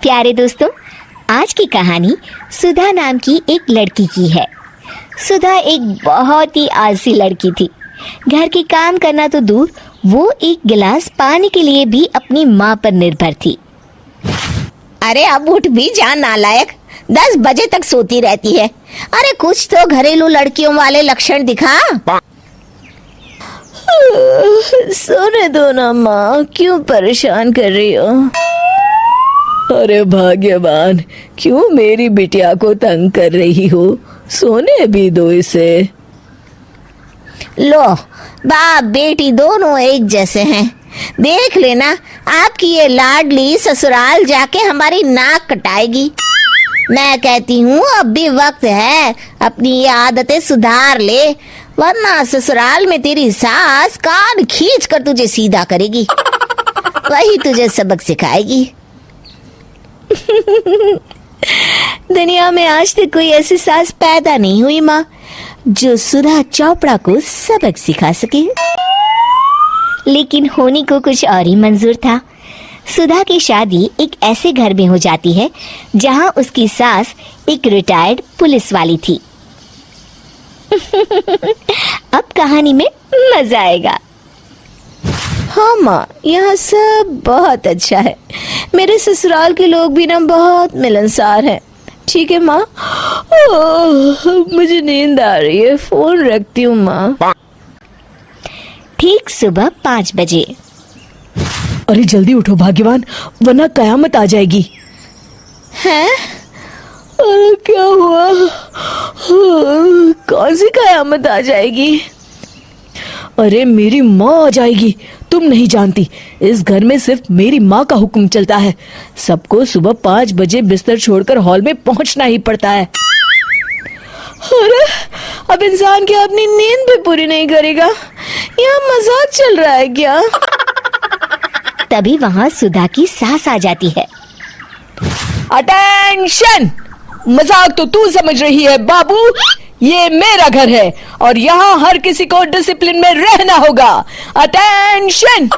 प्यारे दोस्तों, आज की कहानी सुधा नाम की एक लड़की की है। सुधा एक बहुत ही आलसी लड़की थी। घर के काम करना तो दूर, वो एक गिलास पानी के लिए भी अपनी माँ पर निर्भर थी। अरे अब उठ भी जा नालायक, 10 बजे तक सोती रहती है। अरे कुछ तो घरेलू लड़कियों वाले लक्षण दिखा। सोने दो ना माँ, क्यों परेशान कर रही हो? अरे भाग्यवान, क्यों मेरी बिटिया को तंग कर रही हो? सोने भी दो इसे। लो, बाप बेटी दोनों एक जैसे हैं। देख लेना, आपकी ये लाडली ससुराल जाके हमारी नाक कटाएगी। मैं कहती हूँ अब भी वक्त है, अपनी ये आदतें सुधार ले, वरना ससुराल में तेरी सास कान खींच कर तुझे सीधा करेगी। वही तुझे सबक सिखाएगी। दुनिया में आज तक कोई ऐसी सास पैदा नहीं हुई माँ, जो सुधा चोपड़ा को सबक सिखा सके। लेकिन होने को कुछ और ही मंजूर था। सुधा की शादी एक ऐसे घर में हो जाती है जहां उसकी सास एक रिटायर्ड पुलिस वाली थी। अब कहानी में मजा आएगा। हाँ माँ, यहाँ सब बहुत अच्छा है। मेरे ससुराल के लोग भी ना बहुत मिलनसार हैं। ठीक है माँ, मुझे नींद आ रही है, फोन रखती हूँ माँ। ठीक सुबह 5 बजे। अरे जल्दी उठो भाग्यवान, वरना कयामत आ जाएगी। हैं? अरे क्या हुआ? कौन सी कयामत आ जाएगी? अरे मेरी माँ आ जाएगी। तुम नहीं जानती, इस घर में सिर्फ मेरी माँ का हुक्म चलता है। सबको सुबह 5 बजे बिस्तर छोड़कर हॉल में पहुंचना ही पड़ता है। अरे अब इंसान क्या अपनी नींद भी पूरी नहीं करेगा? यहाँ मजाक चल रहा है क्या? तभी वहां सुधा की सास आ जाती है। अटेंशन! मजाक तो तू समझ रही है बाबू, ये मेरा घर है और यहाँ हर किसी को डिसिप्लिन में रहना होगा। अटेंशन!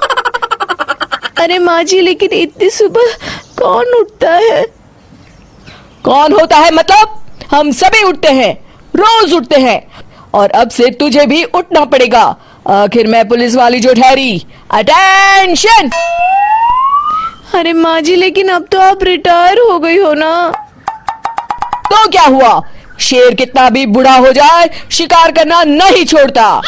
अरे माँ जी, लेकिन इतनी सुबह कौन उठता है? कौन होता है मतलब? हम सभी उठते हैं, रोज उठते हैं, और अब से तुझे भी उठना पड़ेगा। आखिर मैं पुलिस वाली जो ठहरी। अटेंशन! अरे माँ जी, लेकिन अब तो आप रिटायर हो गई हो ना। तो क्या हुआ? शेर कितना भी बूढ़ा हो जाए, शिकार करना नहीं छोड़ता।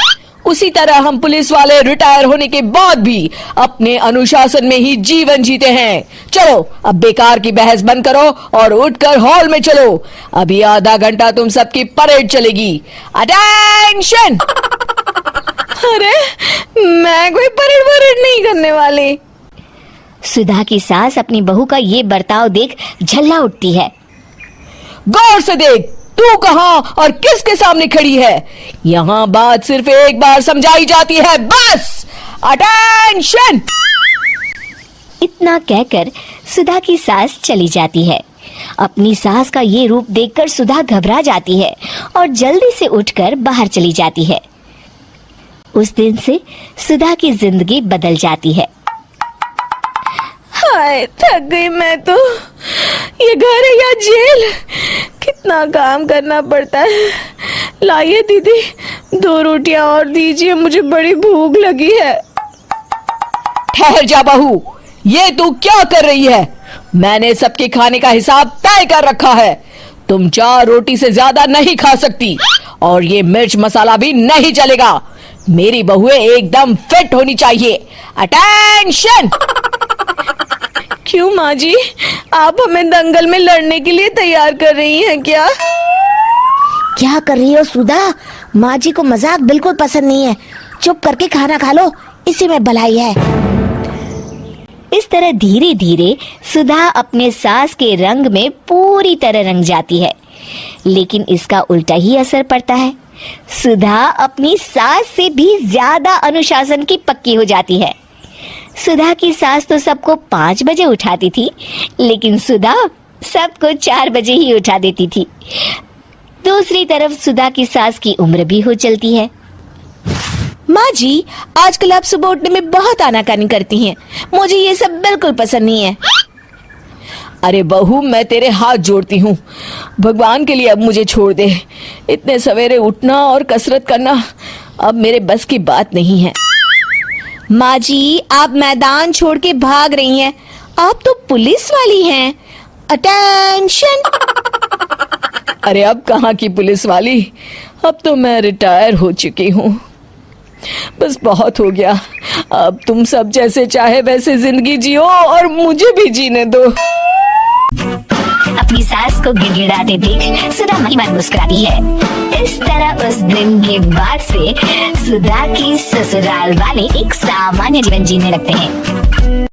उसी तरह हम पुलिस वाले रिटायर होने के बाद भी अपने अनुशासन में ही जीवन जीते हैं। चलो अब बेकार की बहस बंद करो और उठकर हॉल में चलो। अभी आधा घंटा तुम सबकी परेड चलेगी। अटेंशन! अरे मैं कोई परेड नहीं करने वाली। सुधा की सास अपनी बहू का ये बर्ताव देख झल्ला उठती है। गौर से देख, तू कहां और किसके सामने खड़ी है? यहां बात सिर्फ एक बार समझाई जाती है, बस। अटेंशन! इतना कहकर सुधा की सास चली जाती है। अपनी सास का ये रूप देखकर सुधा घबरा जाती है और जल्दी से उठकर बाहर चली जाती है। उस दिन से सुधा की जिंदगी बदल जाती है। हाय, थक गई मैं तो। ये घर है या जेल? कितना काम करना पड़ता है। लाइए दीदी, 2 रोटियां और दीजिए, मुझे बड़ी भूख लगी है। ठहर जा बहू, ये तू क्या कर रही है? मैंने सबके खाने का हिसाब तय कर रखा है। तुम 4 रोटी से ज्यादा नहीं खा सकती और ये मिर्च मसाला भी नहीं चलेगा। मेरी बहुएं एकदम फिट होनी चाहिए। अटेंशन! क्यों माँ जी, आप हमें दंगल में लड़ने के लिए तैयार कर रही हैं क्या? क्या कर रही हो सुधा? माँ जी को मजाक बिल्कुल पसंद नहीं है। चुप करके खाना खा लो, इसी में भलाई है। इस तरह धीरे धीरे सुधा अपने सास के रंग में पूरी तरह रंग जाती है, लेकिन इसका उल्टा ही असर पड़ता है। सुधा अपनी सास से भी ज्यादा अनुशासन की पक्की हो जाती है। सुधा की सास तो सबको 5 बजे उठाती थी, लेकिन सुधा सबको 4 बजे ही उठा देती थी। दूसरी तरफ सुधा की सास की उम्र भी हो चलती है। माँ जी, आजकल आप सुबह उठने में बहुत आनाकानी करती हैं। मुझे ये सब बिल्कुल पसंद नहीं है। अरे बहू, मैं तेरे हाथ जोड़ती हूँ, भगवान के लिए अब मुझे छोड़ दे। इतने सवेरे उठना और कसरत करना अब मेरे बस की बात नहीं है। माँ जी, आप मैदान छोड़ के भाग रही हैं। आप तो पुलिस वाली हैं। अटेंशन। अरे अब कहाँ की पुलिस वाली, अब तो मैं रिटायर हो चुकी हूँ। बस बहुत हो गया, अब तुम सब जैसे चाहे वैसे जिंदगी जियो और मुझे भी जीने दो। अपनी सास को गिड़गिड़ाते देख सुधा मन ही मन मुस्कुराती है। इस तरह उस दिन के बाद से सुधा की ससुराल वाले एक सामान्य जीवन जीने लगते हैं।